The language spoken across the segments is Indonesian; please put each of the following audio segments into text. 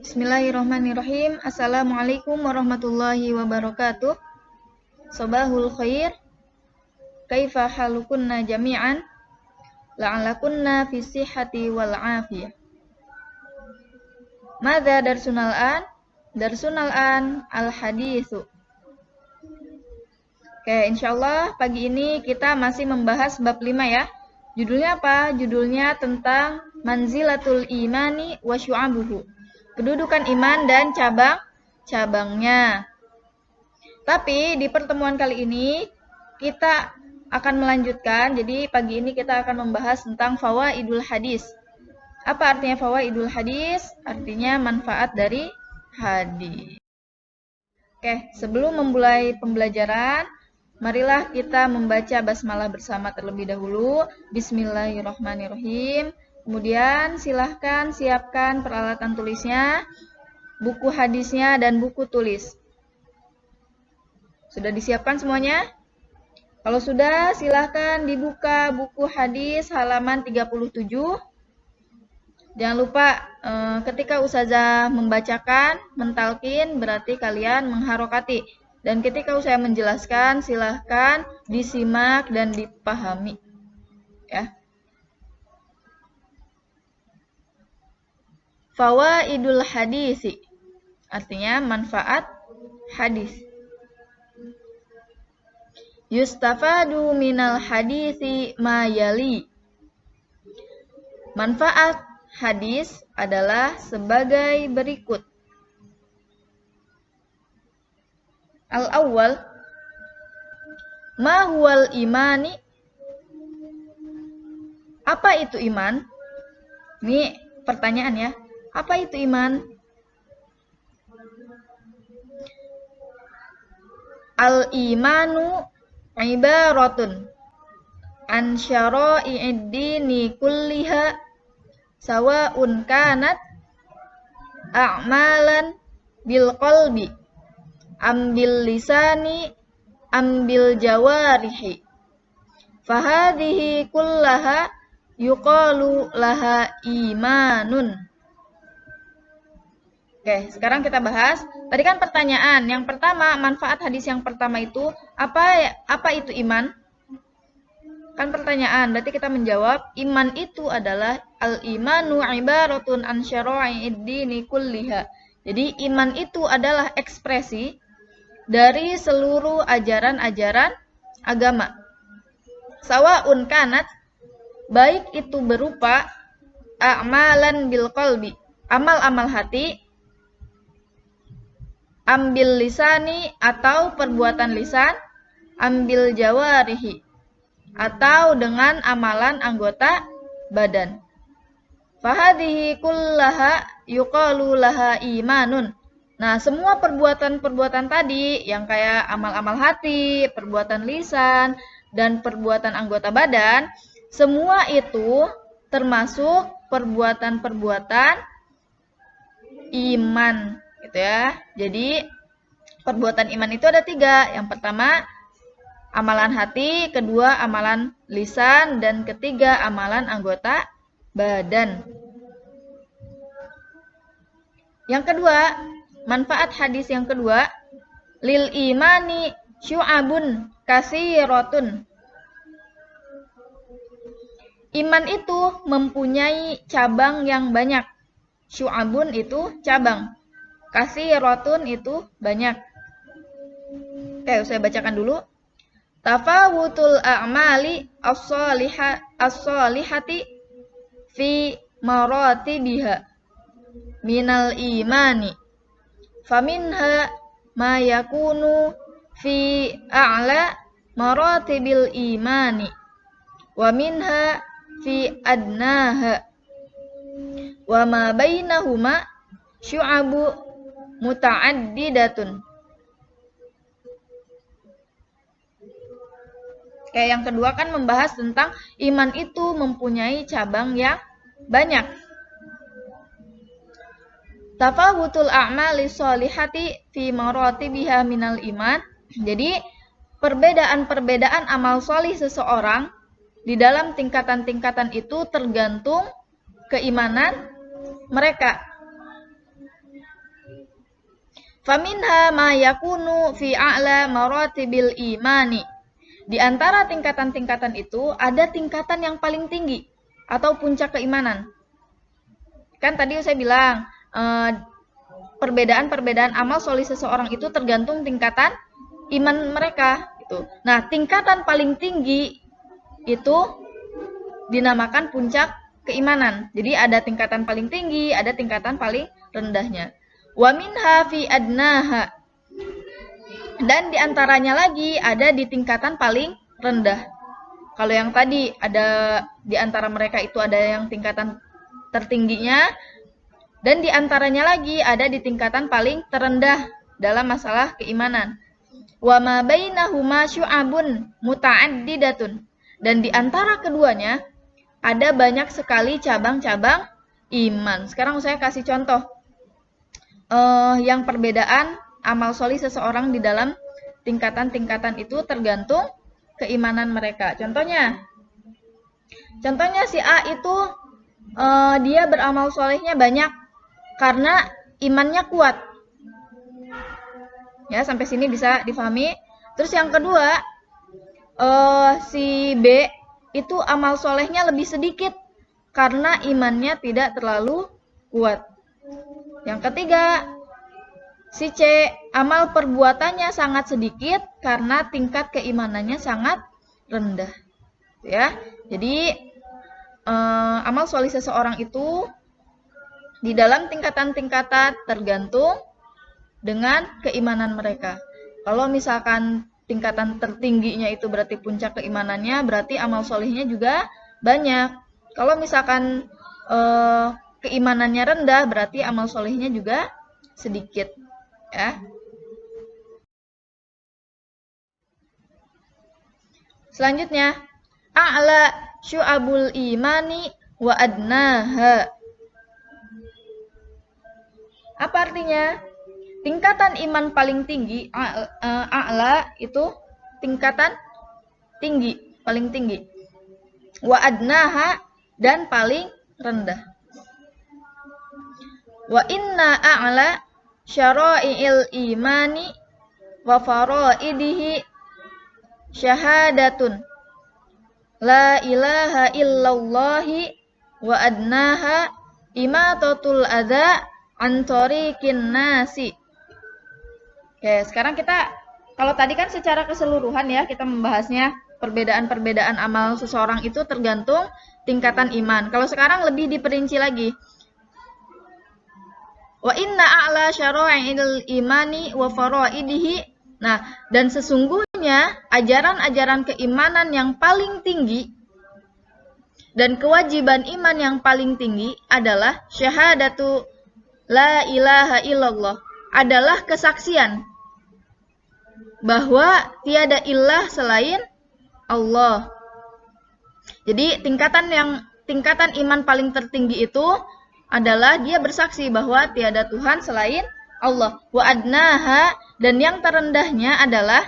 Bismillahirrahmanirrahim. Assalamualaikum warahmatullahi wabarakatuh. Sobahul khair. Kaifa halukunna jami'an? La'alakunna fi sihhati wal afiyah. Madza darsunal an? Darsunal an al-haditsu. Oke, insyaallah pagi ini kita masih membahas bab 5 ya. Judulnya apa? Judulnya tentang manzilatul imani wa syu'abuhu. Kedudukan iman dan cabang-cabangnya. Tapi di pertemuan kali ini kita akan melanjutkan. Jadi pagi ini kita akan membahas tentang fawaidul hadis. Apa artinya fawaidul hadis? Artinya manfaat dari hadis. Oke, sebelum memulai pembelajaran, marilah kita membaca basmalah bersama terlebih dahulu. Bismillahirrahmanirrahim. Kemudian silahkan siapkan peralatan tulisnya, buku hadisnya, dan buku tulis. Sudah disiapkan semuanya? Kalau sudah, silahkan dibuka buku hadis halaman 37. Jangan lupa ketika ustazah membacakan, mentalkin, berarti kalian mengharokati. Dan ketika ustazah menjelaskan, silahkan disimak dan dipahami. Ya. Fawaidul hadisi, artinya manfaat hadis. Yustafadu minal hadisi ma yali. Manfaat hadis adalah sebagai berikut. Al-awwal, ma huwal imani? Apa itu iman? Ini pertanyaan ya. Apa itu iman? Al-imanu ibaratun an syara'i'id dini kulliha sawa'un kanat a'malan bil qalbi am bil lisani am bil jawarihi. Fahadhihi kullaha yuqalu laha imanun. Oke, sekarang kita bahas. Tadi kan pertanyaan. Yang pertama, manfaat hadis yang pertama itu apa itu iman? Kan pertanyaan. Berarti kita menjawab, iman itu adalah al-imanu ibaratun an syara'i'id dini kulliha. Jadi iman itu adalah ekspresi dari seluruh ajaran-ajaran agama. Sawa'un kanat, baik itu berupa a'malan bil qalbi, amal-amal hati, ambil lisani atau perbuatan lisan, ambil jawarihi atau dengan amalan anggota badan. Fahadhihi kullaha yuqalu laha imanun. Nah, semua perbuatan-perbuatan tadi yang kayak amal-amal hati, perbuatan lisan, dan perbuatan anggota badan, semua itu termasuk perbuatan-perbuatan iman. Gitu ya. Jadi perbuatan iman itu ada 3. Yang pertama amalan hati, kedua amalan lisan, dan ketiga amalan anggota badan. Yang kedua, manfaat hadis yang kedua, lil imani syu'abun katsiratun. Iman itu mempunyai cabang yang banyak. Syu'abun itu cabang. Katsiratun itu banyak. Oke, saya bacakan dulu. Tafawutul a'mali as-solihati fi maratibiha minal imani. Faminha ma yakunu fi a'la maratibil imani. Wa minha fi adnaha. Wa ma bainahuma syu'abu muta'addidatun. Kayak yang kedua kan membahas tentang iman itu mempunyai cabang yang banyak. Tafawutul a'mali sholihati fi maratibiha minal iman. Jadi perbedaan-perbedaan amal solih seseorang di dalam tingkatan-tingkatan itu tergantung keimanan mereka. Faminha ma yakunu fi a'la maratibil imani. Di antara tingkatan-tingkatan itu ada tingkatan yang paling tinggi atau puncak keimanan. Kan tadi saya bilang perbedaan-perbedaan amal soleh seseorang itu tergantung tingkatan iman mereka. Gitu. Nah, tingkatan paling tinggi itu dinamakan puncak keimanan. Jadi ada tingkatan paling tinggi, ada tingkatan paling rendahnya. Wa minha fi adnaha. Dan diantaranya lagi ada di tingkatan paling rendah. Kalau yang tadi ada di antara mereka itu ada yang tingkatan tertingginya, dan diantaranya lagi ada di tingkatan paling terendah dalam masalah keimanan. Wa ma bainahuma syu'abun muta'addidatun. Dan di antara keduanya ada banyak sekali cabang-cabang iman. Sekarang saya kasih contoh yang perbedaan amal solih seseorang di dalam tingkatan-tingkatan itu tergantung keimanan mereka. Contohnya si A itu dia beramal solehnya banyak karena imannya kuat. Ya, sampai sini bisa difahami. Terus yang kedua, si B itu amal solehnya lebih sedikit karena imannya tidak terlalu kuat. Yang ketiga, si C amal perbuatannya sangat sedikit karena tingkat keimanannya sangat rendah. Ya, jadi amal soleh seseorang itu di dalam tingkatan-tingkatan tergantung dengan keimanan mereka. Kalau misalkan tingkatan tertingginya itu berarti puncak keimanannya, berarti amal solehnya juga banyak. Kalau misalkan keimanannya rendah, berarti amal solehnya juga sedikit. Ya. Selanjutnya, a'la syu'abul imani wa adnaha. Apa artinya? Tingkatan iman paling tinggi, a'la itu tingkatan tinggi, paling tinggi. Wa adnaha, dan paling rendah. Wa inna a'la syara'i'il imani wa faraidihi syahadatun la ilaha illallahi wa adnaha imatatul adza an tariqin nasi. Oke, sekarang kita, kalau tadi kan secara keseluruhan ya kita membahasnya perbedaan-perbedaan amal seseorang itu tergantung tingkatan iman. Kalau sekarang lebih diperinci lagi. Wa inna a'la syara'il imani wa faraidihi. Nah, dan sesungguhnya ajaran-ajaran keimanan yang paling tinggi dan kewajiban iman yang paling tinggi adalah syahadatu la ilaha illallah, adalah kesaksian bahwa tiada ilah selain Allah. Jadi tingkatan iman paling tertinggi itu adalah dia bersaksi bahwa tiada Tuhan selain Allah. Wa adnaha, dan yang terendahnya adalah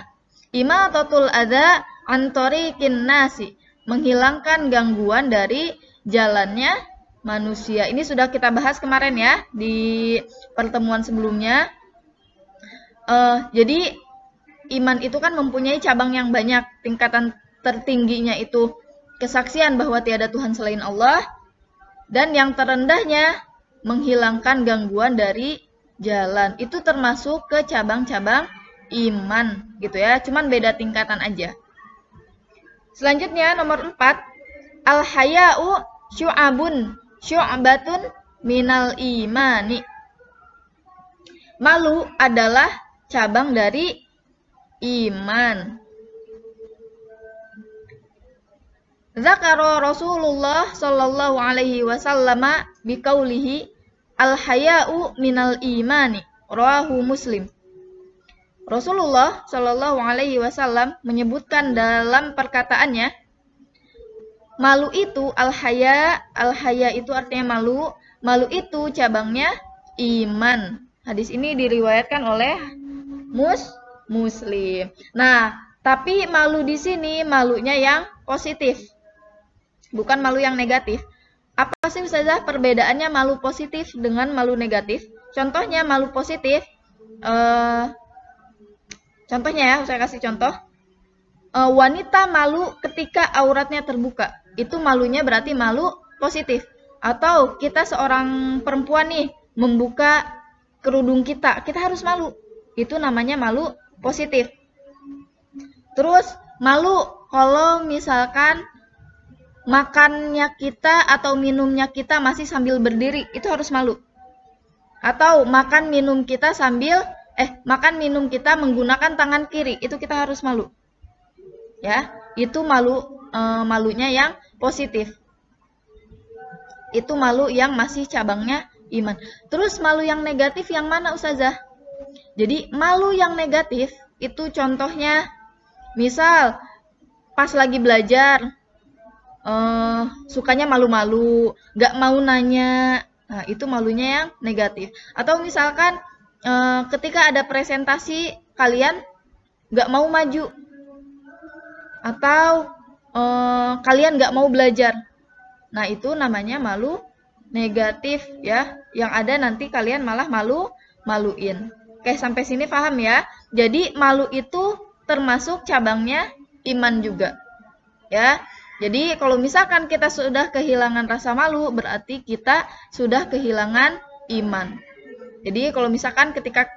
imatatul adza an tariqin nasi, menghilangkan gangguan dari jalannya manusia. Ini sudah kita bahas kemarin ya di pertemuan sebelumnya. Jadi iman itu kan mempunyai cabang yang banyak. Tingkatan tertingginya itu kesaksian bahwa tiada Tuhan selain Allah, dan yang terendahnya menghilangkan gangguan dari jalan. Itu termasuk ke cabang-cabang iman gitu ya. Cuman beda tingkatan aja. Selanjutnya nomor 4, al-haya'u syu'batun minal imani. Malu adalah cabang dari iman. Zakara Rasulullah sallallahu alaihi wasallam biqaulihi al-haya'u minal imani, rawahu Muslim. Rasulullah sallallahu alaihi wasallam menyebutkan dalam perkataannya, malu itu al-haya itu artinya malu itu cabangnya iman. Hadis ini diriwayatkan oleh Muslim. Nah, tapi malu di sini malunya yang positif, bukan malu yang negatif. Apa sih Ustazah perbedaannya malu positif dengan malu negatif? Contohnya malu positif, Contohnya ya, saya kasih contoh. Wanita malu ketika auratnya terbuka. Itu malunya berarti malu positif. Atau kita seorang perempuan nih membuka kerudung kita harus malu. Itu namanya malu positif. Terus malu kalau misalkan makannya kita atau minumnya kita masih sambil berdiri, itu harus malu. Atau makan minum kita menggunakan tangan kiri, itu kita harus malu. Ya, itu malunya yang positif. Itu malu yang masih cabangnya iman. Terus malu yang negatif yang mana Ustazah? Jadi malu yang negatif itu contohnya misal pas lagi belajar sukanya malu-malu, gak mau nanya. Nah, itu malunya yang negatif. Atau misalkan ketika ada presentasi kalian gak mau maju. Atau kalian gak mau belajar. Nah, itu namanya malu negatif ya. Yang ada nanti kalian malah maluin. Oke, sampai sini paham ya. Jadi malu itu termasuk cabangnya iman juga. Ya. Jadi kalau misalkan kita sudah kehilangan rasa malu, berarti kita sudah kehilangan iman. Jadi kalau misalkan kita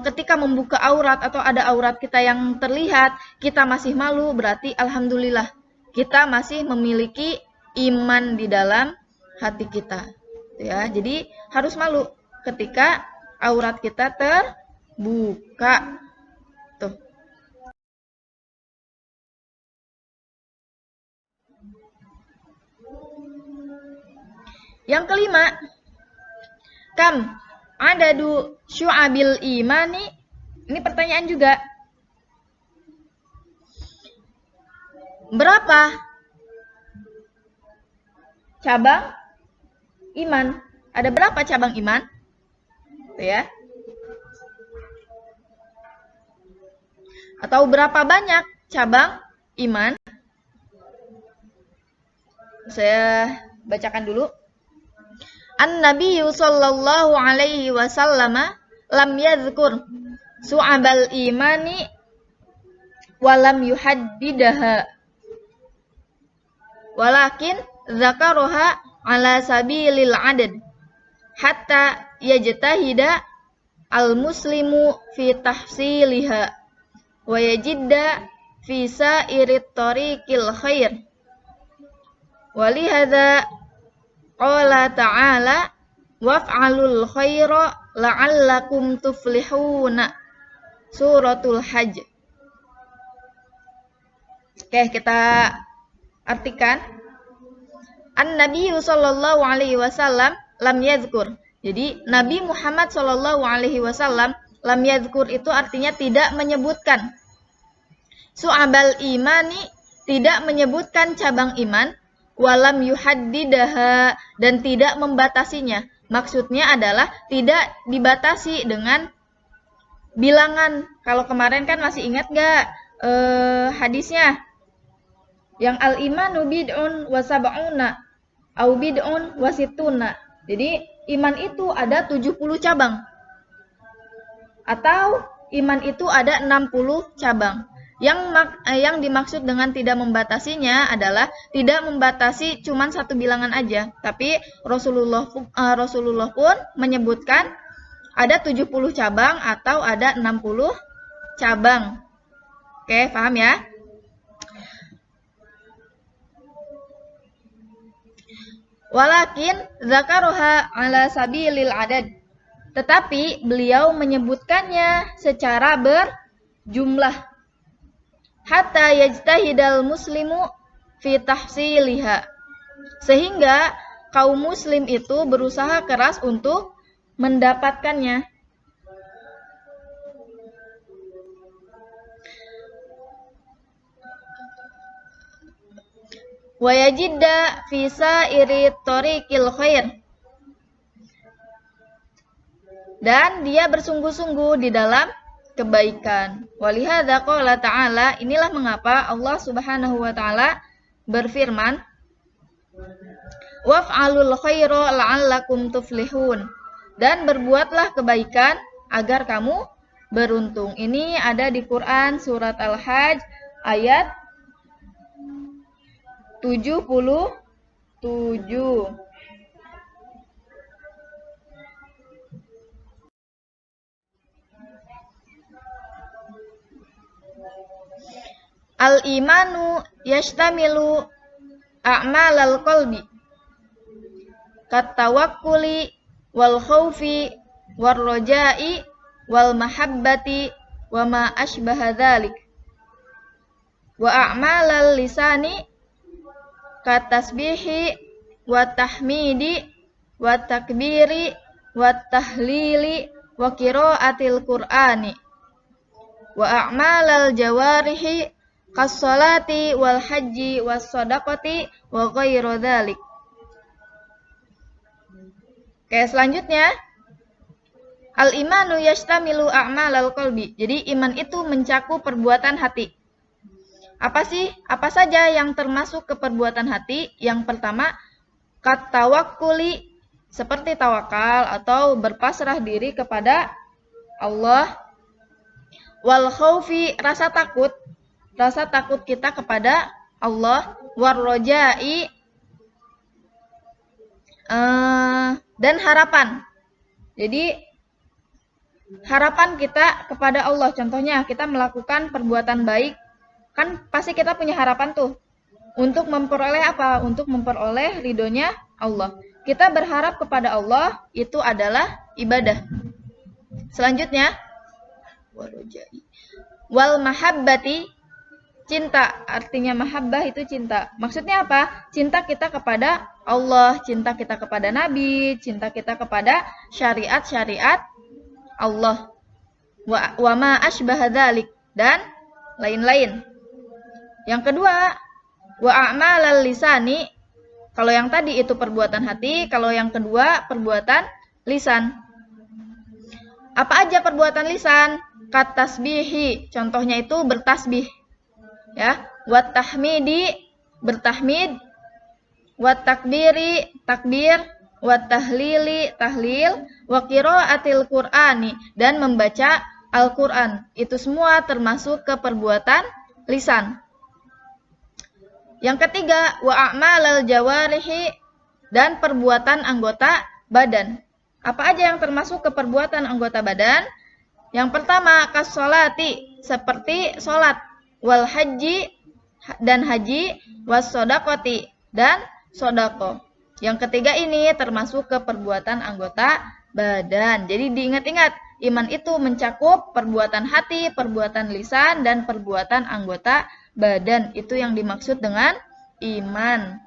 ketika membuka aurat atau ada aurat kita yang terlihat, kita masih malu, berarti alhamdulillah kita masih memiliki iman di dalam hati kita. Ya, jadi harus malu ketika aurat kita terbuka. Tuh. Yang kelima, kam adadu syu'abil imani. Ini pertanyaan juga. Berapa cabang iman? Ada berapa cabang iman? Tuh ya. Atau berapa banyak cabang iman? Saya bacakan dulu. An-Nabi sallallahu alaihi wasallam lam yadhkur su'abal imani wa lam yuhaddidaha. Walakin dzakaroha ala sabilil adad hatta yajtahida al-muslimu fi tahsiliha wa yajidda fi sa'irit tariqil khair. Walihadza qala ta'ala waf'alul khaira la'allakum tuflihuna. Suratul Hajj. Oke, kita artikan. An-Nabi sallallahu alaihi wasallam lam yadhkur. Jadi Nabi Muhammad sallallahu alaihi wasallam lam yadhkur itu artinya tidak menyebutkan. Su'abal imani tidak menyebutkan cabang iman. Walam yuhaddidaha dan tidak membatasinya. Maksudnya adalah tidak dibatasi dengan bilangan. Kalau kemarin kan masih ingat gak hadisnya? Yang al-imanu bid'un wa sab'una au bid'un wa situna. Jadi iman itu ada 70 cabang. Atau iman itu ada 60 cabang. Yang dimaksud dengan tidak membatasinya adalah tidak membatasi cuma satu bilangan aja, tapi Rasulullah pun menyebutkan ada 70 cabang atau ada 60 cabang. Oke, paham ya? Walakin zakaroha ala sabilil adad. Tetapi beliau menyebutkannya secara berjumlah. Hatta yajtahidal muslimu fi tahsiliha. Sehingga kaum muslim itu berusaha keras untuk mendapatkannya. Wa yajidda fi sa'iri tariqil khair. Dan dia bersungguh-sungguh di dalam kebaikan. Walihadza qala ta'ala, inilah mengapa Allah Subhanahu wa taala berfirman, waf'alul khaira la'allakum tuflihun. dan berbuatlah kebaikan agar kamu beruntung. Ini ada di Quran surat Al-Hajj ayat 77. Al-imanu yashtamilu a'malal qalbi katawakkuli wal khaufi war roja'i wal mahabbati wa ma ashbaha dzalik wa a'malal lisani katasbihi wa tahmidi wa takbiri wa tahlili wa qiraatil qur'ani wa a'malal jawarihi kas-salati wal haji was shadaqati wa ghairu dzalik. Oke, selanjutnya al-imanu yashtamilu a'malal qalbi. Jadi iman itu mencakup perbuatan hati. Apa saja yang termasuk ke perbuatan hati? Yang pertama, katawakkuli, seperti tawakal atau berpasrah diri kepada Allah. Wal khaufi, rasa takut kita kepada Allah. War roja'i, dan harapan. Jadi harapan kita kepada Allah, contohnya kita melakukan perbuatan baik, kan pasti kita punya harapan tuh untuk memperoleh apa? Untuk memperoleh ridhonya Allah. Kita berharap kepada Allah, itu adalah ibadah. Selanjutnya wal mahabbati, cinta. Artinya mahabbah itu cinta. Maksudnya apa? Cinta kita kepada Allah, cinta kita kepada Nabi, cinta kita kepada syariat-syariat Allah. Wa ma ashbaha dzalik, dan lain-lain. Yang kedua, wa a'malal lisani. Kalau yang tadi itu perbuatan hati, kalau yang kedua perbuatan lisan. Apa aja perbuatan lisan? Katasbihi, contohnya itu bertasbih. Ya, wa tahmidi, bertahmid, wa takbiri, takbir, wa tahlili, tahlil, wa qiraatil qur'ani, dan membaca Al-Qur'an. Itu semua termasuk ke perbuatan lisan. Yang ketiga, wa a'malal jawarihi, dan perbuatan anggota badan. Apa aja yang termasuk ke perbuatan anggota badan? Yang pertama, kas-sholati, seperti sholat, wal haji, dan haji, was shadaqati, dan sodako. Yang ketiga ini termasuk ke perbuatan anggota badan. Jadi diingat-ingat, iman itu mencakup perbuatan hati, perbuatan lisan, dan perbuatan anggota badan. Itu yang dimaksud dengan iman.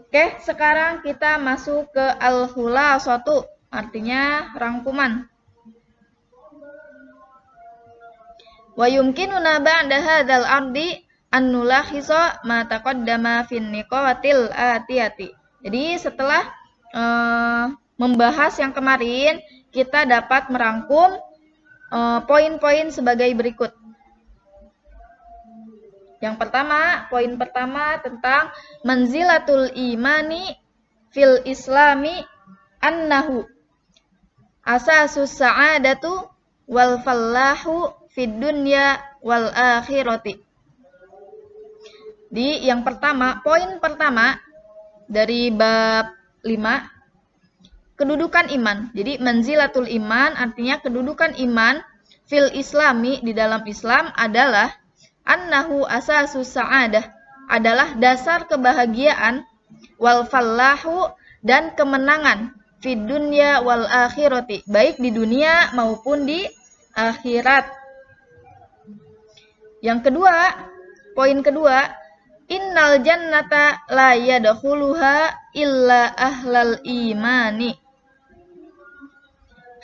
Oke, sekarang kita masuk ke al-khulasatu, artinya rangkuman. Wa yumkinuna ba'da hadzal ardi an nulakhisa ma taqaddama fin niqatil atiyati. Jadi setelah membahas yang kemarin, kita dapat merangkum poin-poin sebagai berikut. Yang pertama, poin pertama tentang manzilatul imani fil islami annahu asasus sa'adatu wal fallahu fid dunya wal akhirati. Di yang pertama, poin pertama dari bab 5, kedudukan iman. Jadi manzilatul iman artinya kedudukan iman fil islami, di dalam Islam adalah annahu asasus sa'adah, adalah dasar kebahagiaan, wal fallahu, dan kemenangan, fid dunya wal akhirati, baik di dunia maupun di akhirat. Yang kedua, poin kedua, innal jannata la yadkhuluha illa ahlal imani.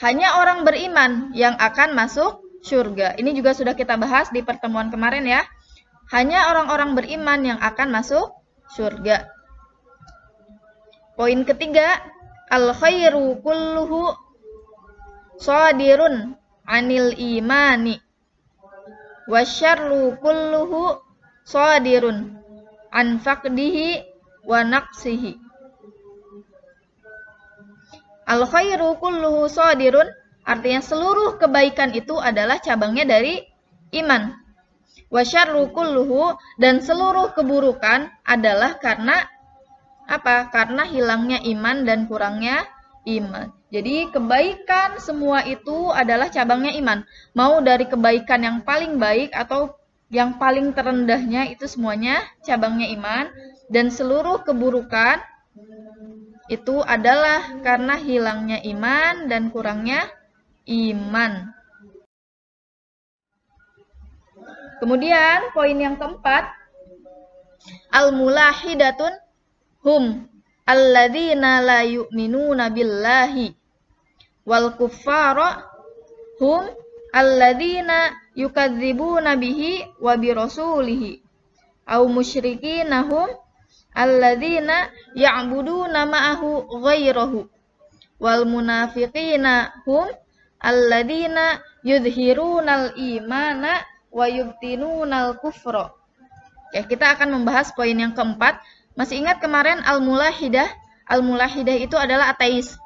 Hanya orang beriman yang akan masuk surga. Ini juga sudah kita bahas di pertemuan kemarin ya. Hanya orang-orang beriman yang akan masuk surga. Poin ketiga, al khairu kulluhu shadirun anil imani wasyarru kulluhu shadirun an faqdihi wa naqsihi. Al khairu kulluhu shadirun, artinya seluruh kebaikan itu adalah cabangnya dari iman. Wa syarru kulluhu, dan seluruh keburukan adalah karena apa? Karena hilangnya iman dan kurangnya iman. Jadi kebaikan semua itu adalah cabangnya iman. Mau dari kebaikan yang paling baik atau yang paling terendahnya, itu semuanya cabangnya iman. Dan seluruh keburukan itu adalah karena hilangnya iman dan kurangnya iman. Kemudian poin yang keempat, al-mulahidatun hum alladzina la yu'minuna billahi wal kuffara hum alladzina yukadzibuna bihi wa bi rasulihi au musyrikina hum alladzina ya'buduna ma'ahu ghairahu wal munafiqina hum alladzina yudhirunal imana wa yubtinunal kufra. Oke, kita akan membahas poin yang keempat. Masih ingat kemarin al-mulahidah? Al-mulahidah itu adalah ateis.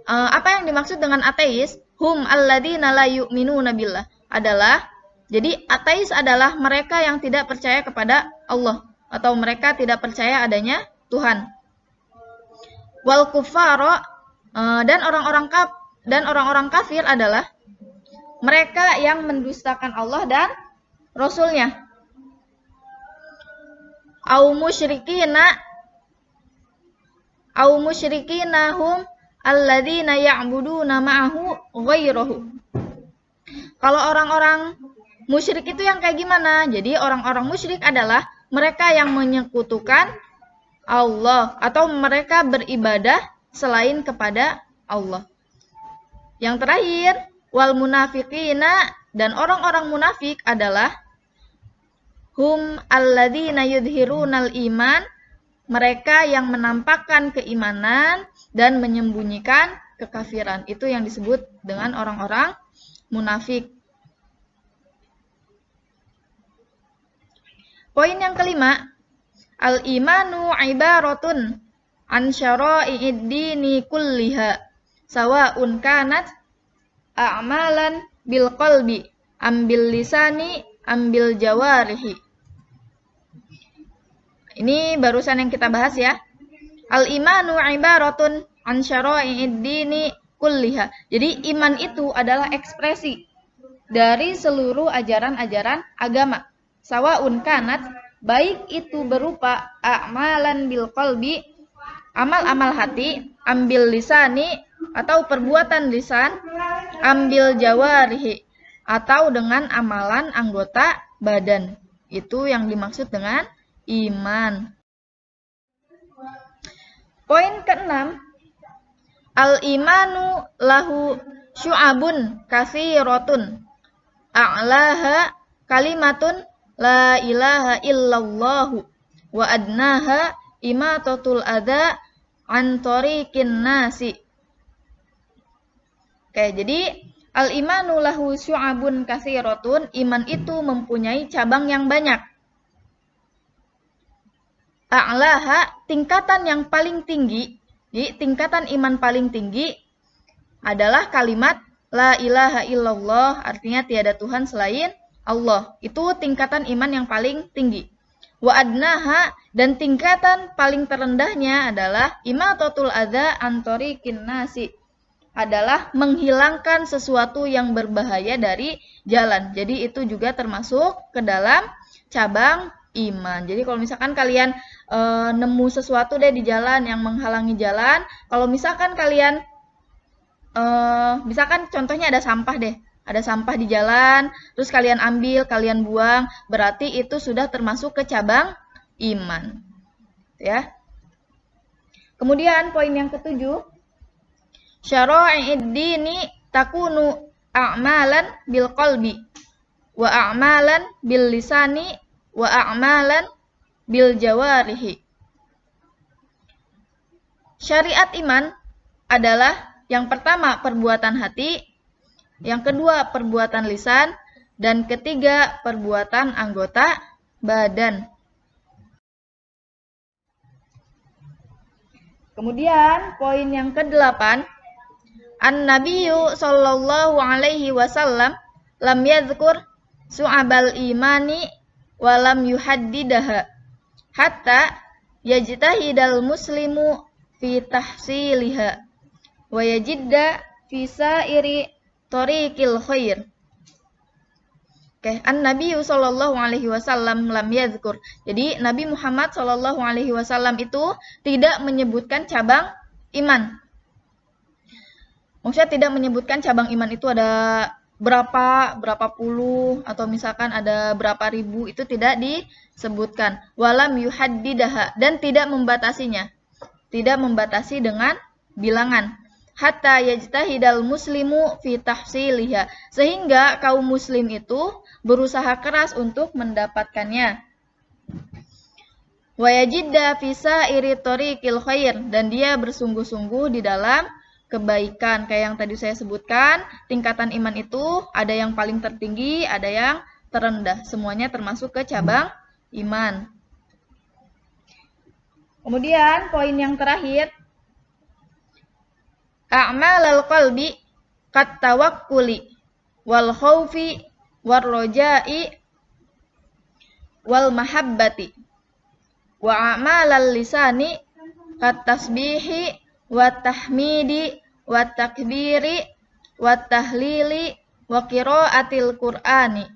Apa yang dimaksud dengan ateis? Hum alladzina la yu'minuna billah. Jadi ateis adalah mereka yang tidak percaya kepada Allah, atau mereka tidak percaya adanya Tuhan. Wal kuffara, dan orang-orang kafir adalah mereka yang mendustakan Allah dan Rasulnya. Au musyrikina hum alladzina ya'buduna ma'ahu ghairahu. Kalau orang-orang musyrik itu yang kayak gimana? Jadi orang-orang musyrik adalah mereka yang menyekutukan Allah atau mereka beribadah selain kepada Allah. Yang terakhir, wal munafiqina, dan orang-orang munafik adalah hum alladzina yudhirunal iman, mereka yang menampakkan keimanan dan menyembunyikan kekafiran. Itu yang disebut dengan orang-orang munafik. Poin yang kelima, al-imanu ibaratun an syara'i'id dini kulliha sawa'un kanat a'malan bil qalbi ambil lisani ambil jawarihi. Ini barusan yang kita bahas ya. Al-imanu ibaratun an syara'i'id dini kulliha. Jadi iman itu adalah ekspresi dari seluruh ajaran-ajaran agama. Sawa'un kanat, baik itu berupa a'malan bil qalbi, amal-amal hati, ambil lisani atau perbuatan lisan, ambil jawarihi atau dengan amalan anggota badan. Itu yang dimaksud dengan iman. Poin keenam, al-imanu lahu syu'abun katsiratun a'laha kalimatun la ilaha illallahu wa adnaha imatatul adza an tariqin nasi. Oke, jadi al-imanu lahu syu'abun katsiratun, iman itu mempunyai cabang yang banyak. A'laha, tingkatan yang paling tinggi, jadi tingkatan iman paling tinggi adalah kalimat la ilaha illallah, artinya tiada Tuhan selain Allah. Itu tingkatan iman yang paling tinggi. Wa adnaha, dan tingkatan paling terendahnya adalah imatatul adza an tariqin nasi, adalah menghilangkan sesuatu yang berbahaya dari jalan. Jadi itu juga termasuk ke dalam cabang iman. Jadi kalau misalkan kalian nemu sesuatu deh di jalan yang menghalangi jalan, kalau misalkan kalian misalkan contohnya ada sampah deh, ada sampah di jalan, terus kalian ambil, kalian buang, berarti itu sudah termasuk ke cabang iman. Ya. Kemudian poin yang ketujuh, syara'i'id dini takunu a'malan bil qalbi wa a'malan bil lisani wa a'malan bil jawarihi. Syariat iman adalah yang pertama perbuatan hati, yang kedua perbuatan lisan, dan ketiga perbuatan anggota badan. Kemudian poin yang ke-8, An-Nabiyyu sallallahu alaihi wasallam lam yadhkur su'abal imani wa lam yuhaddidaha hatta yajtahidal muslimu fi tahsiliha wa yajidda fi sairi tariqil khair. Oke, An-Nabiyyu sallallahu alaihi wasallam lam yadhkur. Jadi Nabi Muhammad sallallahu alaihi wasallam itu tidak menyebutkan cabang iman. Maksudnya tidak menyebutkan cabang iman itu ada berapa puluh atau misalkan ada berapa ribu, itu tidak disebutkan. Walam yuhaddidaha, dan tidak membatasinya. Tidak membatasi dengan bilangan. Hatta yajtahidal muslimu fi tahsiliha, sehingga kaum muslim itu berusaha keras untuk mendapatkannya. Wa yajidda fi sairi tariqil khair, dan dia bersungguh-sungguh di dalam kebaikan. Kayak yang tadi saya sebutkan, tingkatan iman itu ada yang paling tertinggi, ada yang terendah. Semuanya termasuk ke cabang iman. Kemudian poin yang terakhir, a'malal qalbi kat tawakkuli wal khaufi war roja'i wal mahabbati wa a'malal lisani kat tasbihi wa tahmidi wa takbiri wa tahlili wa qiraatil qur'ani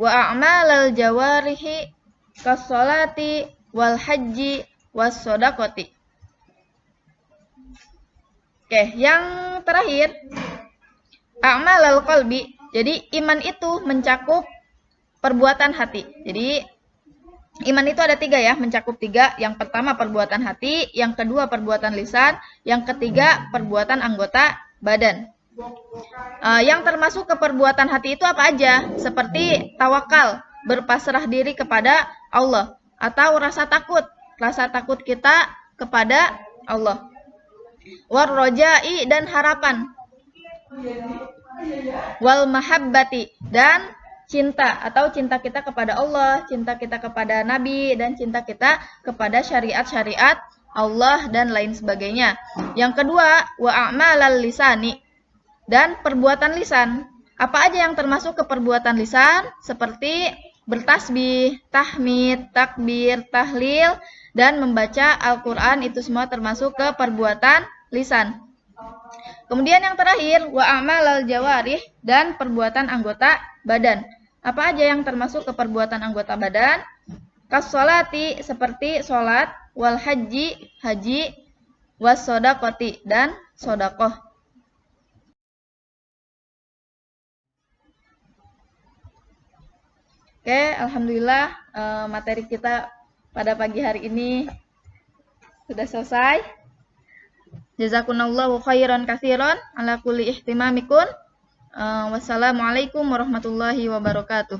wa a'malal jawarihi kas salati wal haji was shadaqati. Oke, yang terakhir, a'malal qalbi. Jadi iman itu mencakup perbuatan hati. Jadi iman itu ada 3 ya, mencakup 3. Yang pertama perbuatan hati, yang kedua perbuatan lisan, yang ketiga perbuatan anggota badan. Yang termasuk ke perbuatan hati itu apa aja? Seperti tawakal, berpasrah diri kepada Allah, atau rasa takut kita kepada Allah. War roja'i, dan harapan. Wal mahabbati, dan cinta, atau cinta kita kepada Allah, cinta kita kepada Nabi, dan cinta kita kepada syariat-syariat Allah dan lain sebagainya. Yang kedua, wa a'malal lisani, dan perbuatan lisan. Apa aja yang termasuk ke perbuatan lisan? Seperti bertasbih, tahmid, takbir, tahlil, dan membaca Al-Quran, itu semua termasuk ke perbuatan lisan. Kemudian yang terakhir, wa a'malal jawarih, dan perbuatan anggota badan. Apa aja yang termasuk ke perbuatan anggota badan? Kas sholati, seperti sholat, wal haji, haji, was shadaqati, dan shadaqah. Oke, alhamdulillah materi kita pada pagi hari ini sudah selesai. Jazakunallahu khairan katsiran ala kulli ihtimamikum. Wassalamualaikum warahmatullahi wabarakatuh.